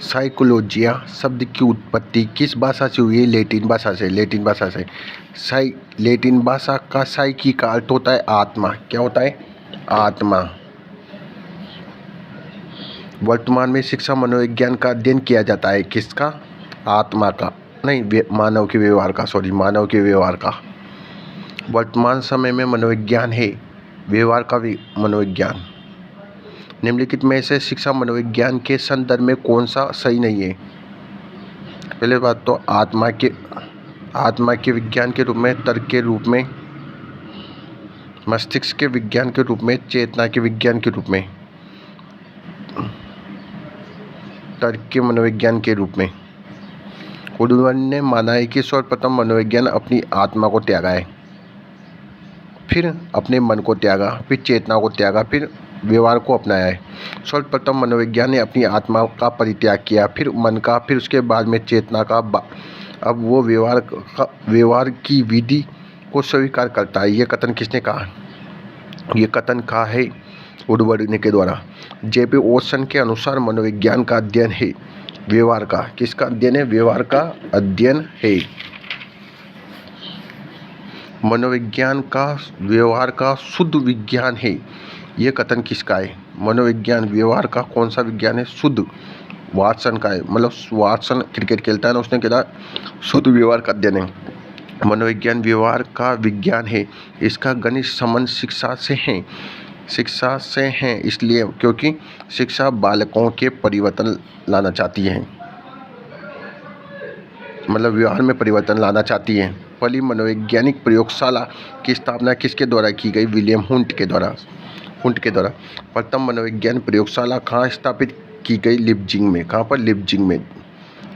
साइकोलॉजिया शब्द की उत्पत्ति किस भाषा से हुई है? लैटिन भाषा से। लैटिन भाषा से। लैटिन भाषा का साइकी का अर्थ होता है आत्मा। क्या होता है? आत्मा। वर्तमान में शिक्षा मनोविज्ञान का अध्ययन किया जाता है। किसका? आत्मा का, नहीं, मानव के व्यवहार का। मानव के व्यवहार का। वर्तमान समय में मनोविज्ञान है व्यवहार का मनोविज्ञान। निम्नलिखित में से शिक्षा मनोविज्ञान के संदर्भ में कौन सा सही नहीं है? पहले बात तो आत्मा के विज्ञान के रूप में, तर्क के रूप में, मस्तिष्क के विज्ञान के रूप में, चेतना के विज्ञान के रूप में, तर्क के मनोविज्ञान के रूप में। वुडवर्ड ने माना है कि सर्वप्रथम मनोविज्ञान अपनी आत्मा को त्यागा है, फिर अपने मन को त्यागा, फिर चेतना को त्यागा, फिर व्यवहार को अपनाया है। सर्वप्रथम मनोविज्ञान ने अपनी आत्मा का परित्याग किया, फिर मन का, फिर उसके बाद में चेतना का। अब वो व्यवहार की विधि को स्वीकार करता है। ये कथन किसने कहा? ये कथन कहा है वुडवर्ड ने के द्वारा। जेपी ओसन के अनुसार मनोविज्ञान का अध्ययन है व्यवहार का। किसका अध्ययन है? व्यवहार का अध्ययन है। मनोविज्ञान का व्यवहार का शुद्ध विज्ञान है। यह कथन किसका है? मनोविज्ञान व्यवहार का कौन सा विज्ञान है? शुद्ध। वाटसन का है। मतलब वाटसन क्रिकेट खेलता है ना, उसने कहा शुद्ध व्यवहार का अध्ययन है। मनोविज्ञान व्यवहार का विज्ञान है। इसका गणित संबंध शिक्षा से है। शिक्षा से है इसलिए क्योंकि शिक्षा बालकों के परिवर्तन लाना चाहती है, मतलब व्यवहार में परिवर्तन लाना चाहती है। पहली मनोवैज्ञानिक प्रयोगशाला की स्थापना किसके द्वारा की गई? विलियम हुंट के द्वारा। प्रथम मनोविज्ञान प्रयोगशाला कहाँ स्थापित की गई? लिप्जिंग में। कहाँ पर? लिप्जिंग में।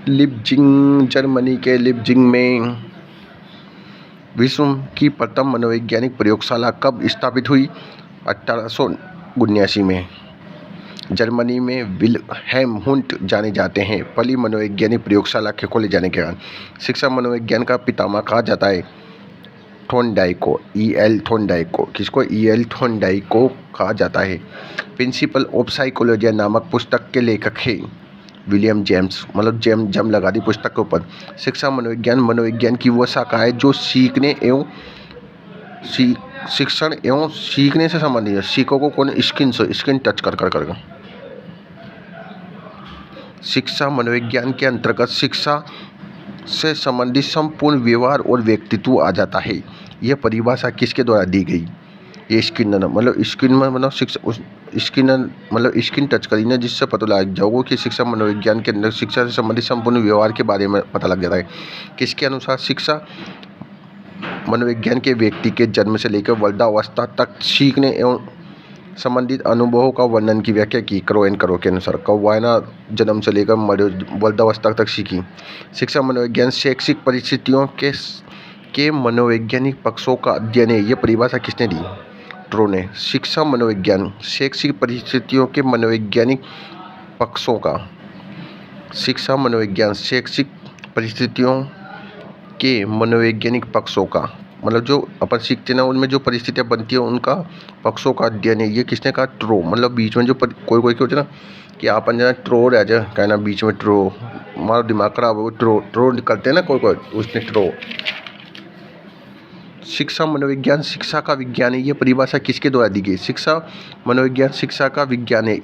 लिप्जिंग, जर्मनी के लिप्जिंग में। विश्व की प्रथम मनोवैज्ञानिक प्रयोगशाला कब स्थापित हुई? 1879 में। जर्मनी में विल्हेम हुंट जाने जाते हैं पहली मनोवैज्ञानिक प्रयोगशाला के खोले जाने के कारण। शिक्षा मनोविज्ञान का पितामह कहा जाता है थॉर्नडाइक को, E.L. थॉर्नडाइक को। किसको? E.L. थॉर्नडाइक को कहा जाता है। प्रिंसिपल ऑफ साइकोलॉजी नामक पुस्तक के लेखक है विलियम जेम्स, मतलब जम लगा दी पुस्तक के ऊपर। शिक्षा मनोविज्ञान की वह शाखा है जो सीखने एवं शिक्षण एवं सीखने से संबंधित है। सीखो को कौन? स्किन टच कर। शिक्षा मनोविज्ञान के अंतर्गत शिक्षा से संबंधित संपूर्ण व्यवहार और व्यक्तित्व आ जाता है। यह परिभाषा किसके द्वारा दी गई? ये स्किनर, मतलब स्किन टच करी ना, जिससे पता लग जाओगे कि शिक्षा मनोविज्ञान के अंदर शिक्षा से संबंधित संपूर्ण व्यवहार के बारे में पता लग जाता है। किसके अनुसार? शिक्षा मनोविज्ञान के व्यक्ति के जन्म से लेकर वृद्धावस्था तक सीखने एवं संबंधित अनुभवों का वर्णन की व्याख्या की करो के अनुसार। कौवाना जन्म से लेकर वृद्धावस्था तक सीखी। शिक्षा मनोविज्ञान शैक्षिक परिस्थितियों के मनोवैज्ञानिक पक्षों का अध्ययन है। ये परिभाषा किसने दी? ट्रो ने। शिक्षा मनोविज्ञान शैक्षिक परिस्थितियों के मनोवैज्ञानिक पक्षों का। शिक्षा मनोविज्ञान शैक्षिक परिस्थितियों के मनोवैज्ञानिक पक्षों का, मतलब जो अपन सीखते ना उनमें जो परिस्थितियाँ बनती है उनका पक्षों का अध्ययन है। ये किसने कहा? ट्रो। मतलब बीच में जो कोई क्या होता है ना कि अपन जना ट्रो रह जाए, कहना बीच में ट्रो, हमारा दिमाग खराब हो, ट्रो निकलते हैं ना कोई, उसने ट्रो। शिक्षा मनोविज्ञान शिक्षा का विज्ञान है। ये परिभाषा किसके द्वारा दी गई? शिक्षा मनोविज्ञान शिक्षा का विज्ञान है।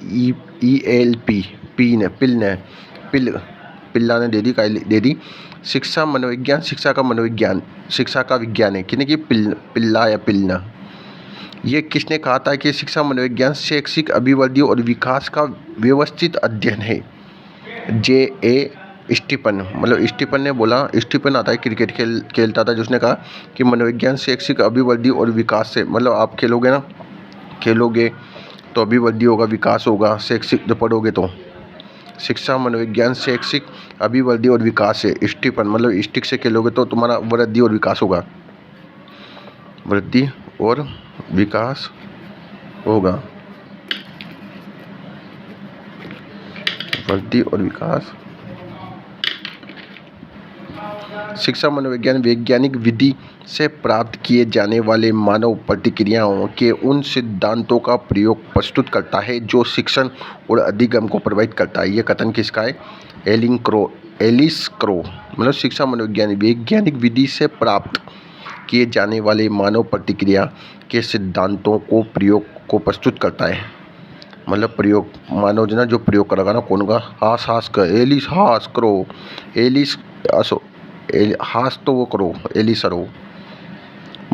पिल्ला ने दे दी। शिक्षा मनोविज्ञान शिक्षा का विज्ञान है। कितने की? पिल्ला या पिलना। ये किसने कहा था कि शिक्षा मनोविज्ञान शैक्षिक अभिवृद्धि और विकास का व्यवस्थित अध्ययन है? J.A. स्टीफन, मतलब स्टीफन ने बोला। स्टीफन आता है क्रिकेट खेलता था, जिसने कहा कि मनोविज्ञान शैक्षिक अभिवृद्धि और विकास से, मतलब आप खेलोगे तो अभिवृद्धि होगा, विकास होगा। शैक्षिक जो पढ़ोगे तो शिक्षा मनोविज्ञान शैक्षिक अभिवृद्धि और विकास है। स्टीफन, मतलब स्टिक से खेलोगे तो तुम्हारा वृद्धि और विकास होगा। वृद्धि और विकास होगा। वृद्धि और विकास शिक्षा मनोविज्ञान वैज्ञानिक विधि से प्राप्त किए जाने वाले मानव प्रतिक्रियाओं के उन सिद्धांतों का प्रयोग प्रस्तुत करता है जो शिक्षण और अधिगम को प्रभावित करता है। ये कथन किसका है? Alice Crow. मतलब शिक्षा मनोविज्ञान वैज्ञानिक विधि से प्राप्त किए जाने वाले मानव प्रतिक्रिया के सिद्धांतों को प्रयोग को प्रस्तुत करता है। मतलब प्रयोग मानव जना जो प्रयोग करेगा ना, कौन का? हास का एलिस हास करो, एलिस असो हास तो वो करो, एलिसरो।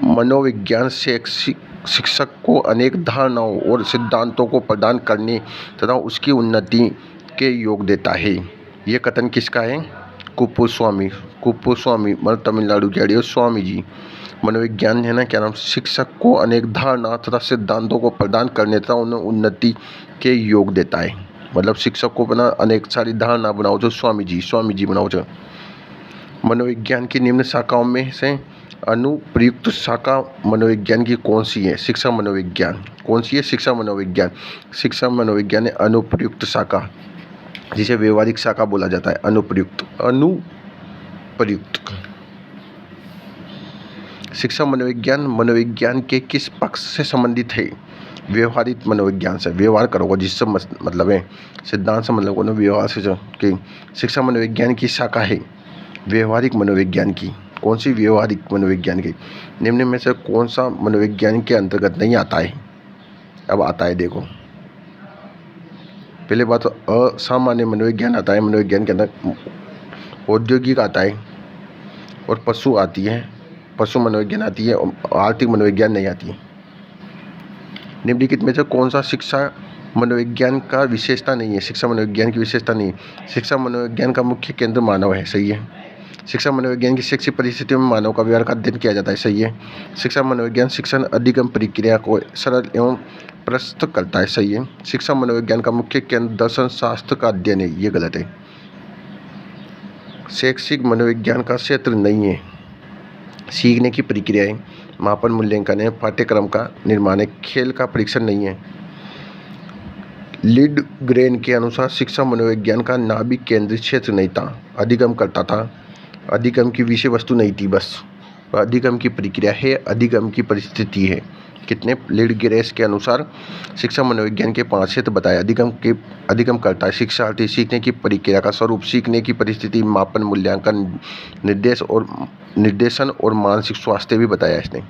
मनोविज्ञान शिक्षक को अनेक धारणाओं और सिद्धांतों को प्रदान करने तथा उसकी उन्नति के योग देता है। ये कथन किसका है? कुपुस्वामी मतलब तमिलनाडु के आड़ियो स्वामी जी। मनोविज्ञान है ना, क्या नाम, शिक्षक को अनेक धारणा तथा सिद्धांतों को प्रदान करने तथा उन्हें उन्नति के योग देता है। मतलब शिक्षक को बना अनेक सारी धारणा बनाओ जो स्वामी जी बनाओ जो। मनोविज्ञान की निम्न शाखाओं में से अनुप्रयुक्त शाखा मनोविज्ञान की कौन सी है? शिक्षा मनोविज्ञान। कौन सी है? शिक्षा मनोविज्ञान। शिक्षा मनोविज्ञान है अनुप्रयुक्त शाखा, जिसे व्यवहारिक शाखा बोला जाता है। अनुप्रयुक्त शिक्षा मनोविज्ञान के किस पक्ष से संबंधित है? व्यवहारिक मनोविज्ञान से। व्यवहार करोगे जिससे मतलब है, सिद्धांत से मतलब को व्यवहार से जो कि शिक्षा मनोविज्ञान की शाखा है व्यवहारिक मनोविज्ञान की। कौन सी? व्यवहारिक मनोविज्ञान की। निम्न में से कौन सा मनोविज्ञान के अंतर्गत नहीं आता है? अब आता है, देखो। पहले बात तो असामान्य मनोविज्ञान आता है। मनोविज्ञान के अंदर औद्योगिक आता है और पशु आती है, पशु मनोविज्ञान आती है, और आर्थिक मनोविज्ञान नहीं आती है। निम्नलिखित में से कौन सा शिक्षा मनोविज्ञान का विशेषता नहीं है? शिक्षा मनोविज्ञान की विशेषता नहीं है। शिक्षा मनोविज्ञान का मुख्य केंद्र मानव है। सही है। शिक्षा मनोविज्ञान की शैक्षिक परिस्थितियों में मानव का व्यवहार का अध्ययन किया जाता है। सही है। शिक्षा मनोविज्ञान शिक्षण अधिगम प्रक्रिया को सरल एवं प्रस्तुत करता है। सही है। शिक्षा मनोविज्ञान का मुख्य केंद्र दर्शन शास्त्र का अध्ययन है। ये गलत है। शैक्षिक मनोविज्ञान का क्षेत्र नहीं है। सीखने की प्रक्रियाएं, मापन, मूल्यांकन है, पाठ्यक्रम का निर्माण है, खेल का परीक्षण नहीं है। लिंडग्रेन के अनुसार शिक्षा मनोविज्ञान का नाभिक केंद्रित क्षेत्र नहीं था, अधिगम करता था। अधिगम की विषय वस्तु नहीं थी, बस अधिगम की प्रक्रिया है, अधिगम की परिस्थिति है। कितने? लिंडग्रेन के अनुसार शिक्षा मनोविज्ञान के 5 क्षेत्र बताए। अधिगम करता है शिक्षार्थी, सीखने की प्रक्रिया का स्वरूप, सीखने की परिस्थिति, मापन, मूल्यांकन, निर्देशन और मानसिक स्वास्थ्य भी बताया इसने।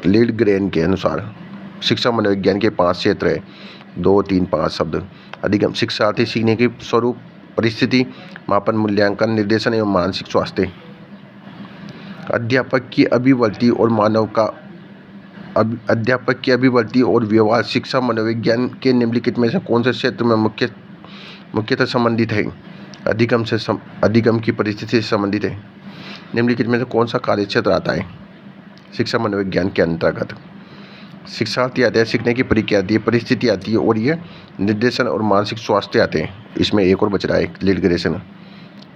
लिंडग्रेन के अनुसार शिक्षा मनोविज्ञान के 5 क्षेत्र है, 2, 3, 5 शब्द। अधिगम, शिक्षार्थी, सीखने की स्वरूप, परिस्थिति, मापन, मूल्यांकन, निर्देशन एवं मानसिक स्वास्थ्य। अध्यापक की अभिवृत्ति और व्यवहार शिक्षा मनोविज्ञान के निम्नलिखित में से कौन से क्षेत्र में मुख्यतः संबंधित है? अधिगम की परिस्थिति से संबंधित है। निम्नलिखित में से कौन सा कार्य क्षेत्र आता है शिक्षा मनोविज्ञान के अंतर्गत? शिक्षार्थी आते हैं, सीखने की प्रक्रिया आती है, परिस्थिति आती है, और ये निर्देशन और मानसिक स्वास्थ्य आते हैं। इसमें एक और बच रहा है, लिंडग्रेन।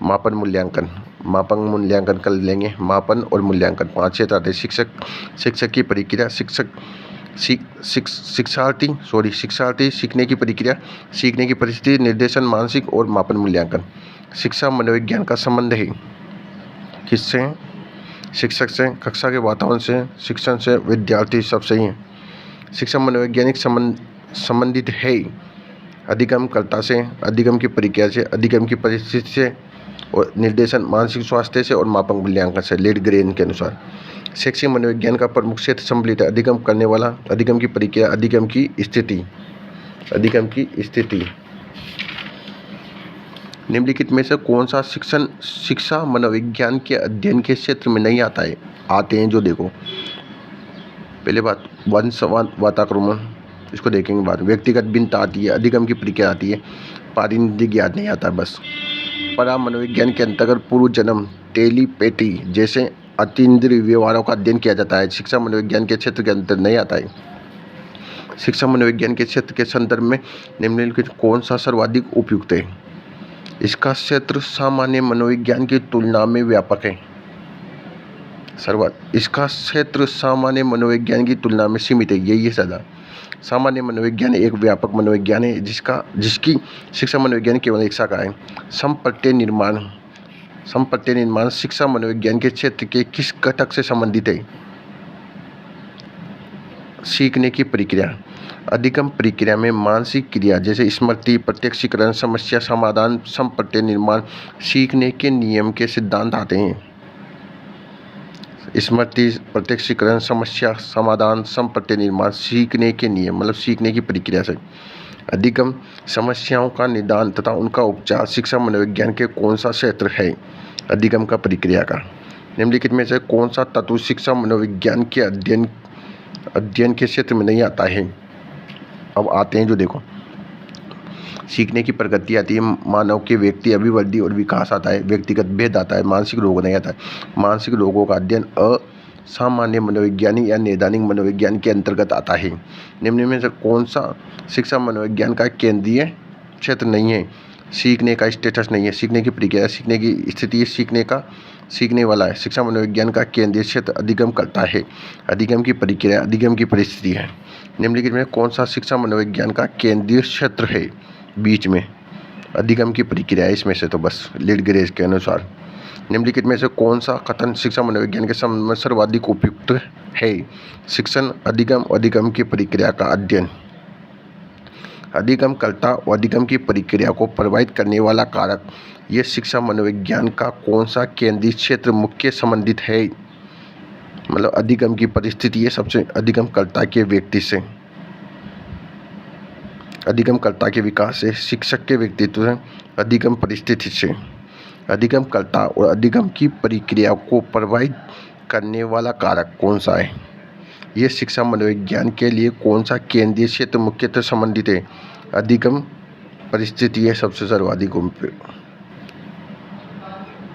मापन मूल्यांकन कर लेंगे। मापन और मूल्यांकन 5 क्षेत्र आते हैं। शिक्षक की प्रक्रिया, शिक्षार्थी, सीखने की प्रक्रिया, सीखने की परिस्थिति, निर्देशन, मानसिक और मापन मूल्यांकन। शिक्षा मनोविज्ञान का संबंध है किससे? शिक्षक से, कक्षा के वातावरण से, शिक्षण से, विद्यार्थी, सब सही है। शिक्षा मनोवैज्ञानिक संबंधित है अधिगमकर्ता से, अधिगम की प्रक्रिया से, अधिगम की परिस्थिति से, और निर्देशन, मानसिक स्वास्थ्य से और मापन मूल्यांकन से। लिंडग्रेन के अनुसार शैक्षिक मनोविज्ञान का प्रमुख क्षेत्र सम्मिलित है। अधिगम करने वाला, अधिगम की प्रक्रिया, अधिगम की स्थिति। निम्नलिखित में से कौन सा शिक्षा मनोविज्ञान के अध्ययन के क्षेत्र में नहीं आता है? आते हैं जो, देखो। पहले बात वंश वाताक्रमण, इसको देखेंगे बाद। व्यक्तिगत भिन्नता आती है, अधिगम की प्रक्रिया आती है, पारिस्थितिक ज्ञान नहीं आता बस। परा मनोविज्ञान के अंतर्गत पूर्व जन्म, टेलीपैथी जैसे अतीन्द्रिय व्यवहारों का अध्ययन किया जाता है। शिक्षा मनोविज्ञान के क्षेत्र के अंदर नहीं आता है। शिक्षा मनोविज्ञान के क्षेत्र के संदर्भ में निम्नलिखित कौन सा सर्वाधिक उपयुक्त है? इसका क्षेत्र सामान्य मनोविज्ञान की तुलना में व्यापक है। इसका क्षेत्र सामान्य मनोविज्ञान की तुलना में सीमित है। यही है सदा। सामान्य मनोविज्ञान एक व्यापक मनोविज्ञान है जिसकी शिक्षा मनोविज्ञान केवल एक शाखा है। संप्रत्यय निर्माण, संप्रत्य निर्माण शिक्षा मनोविज्ञान के क्षेत्र के किस घटक से संबंधित है? सीखने की प्रक्रिया। अधिगम प्रक्रिया में मानसिक क्रिया जैसे स्मृति, प्रत्यक्षीकरण, समस्या समाधान, संप्रत्य निर्माण, सीखने के नियम के सिद्धांत आते हैं। स्मृति, प्रत्यक्षीकरण, समस्या समाधान, संप्रत्य निर्माण, सीखने के नियम मतलब सीखने की प्रक्रिया से। अधिगम समस्याओं का निदान तथा उनका उपचार शिक्षा मनोविज्ञान के कौन सा क्षेत्र है? अधिगम का प्रक्रिया का निम्नलिखित में से कौन सा तत्व शिक्षा मनोविज्ञान के अध्ययन के क्षेत्र में नहीं आता है? अब आते हैं जो देखो, सीखने की प्रगति आती है, मानव के व्यक्ति अभिवृद्धि और विकास आता है, व्यक्तिगत भेद आता है, मानसिक रोग नहीं आता है। मानसिक रोगों का अध्ययन असामान्य मनोविज्ञानी या नैदानिक मनोविज्ञान के अंतर्गत आता है। निम्न में से कौन सा शिक्षा मनोविज्ञान का केंद्रीय क्षेत्र नहीं है? सीखने का स्टेटस नहीं है, सीखने की प्रक्रिया, सीखने की स्थिति, सीखने का सीखने वाला है। शिक्षा मनोविज्ञान का केंद्रीय क्षेत्र अधिगम करता है, अधिगम की प्रक्रिया, अधिगम की परिस्थिति है। निम्नलिखित में कौन सा शिक्षा मनोविज्ञान का केंद्रीय क्षेत्र है? बीच में अधिगम की प्रक्रिया है इसमें से, तो बस लिटग्रेज के अनुसार। निम्नलिखित में से कौन सा कथन शिक्षा मनोविज्ञान के संबंध में सर्वाधिक उपयुक्त है? शिक्षण, अधिगम, अधिगम की प्रक्रिया का अध्ययन। अधिगमकर्ता और अधिगम की प्रक्रिया को प्रभावित करने वाला कारक, यह शिक्षा मनोविज्ञान का कौन सा केंद्रीय क्षेत्र मुख्य संबंधित है? मतलब अधिगम की परिस्थिति है सबसे, अधिगमकर्ता के व्यक्ति से, अधिगमकर्ता के विकास से, शिक्षक के व्यक्तित्व से, अधिगम परिस्थिति से। अधिगमकर्ता और अधिगम की प्रक्रिया को प्रभावित करने वाला कारक कौन सा है? यह शिक्षा मनोविज्ञान के लिए कौन सा केंद्रीय क्षेत्र मुख्यतः संबंधित है? अधिगम परिस्थिति है सबसे सर्वाधिक।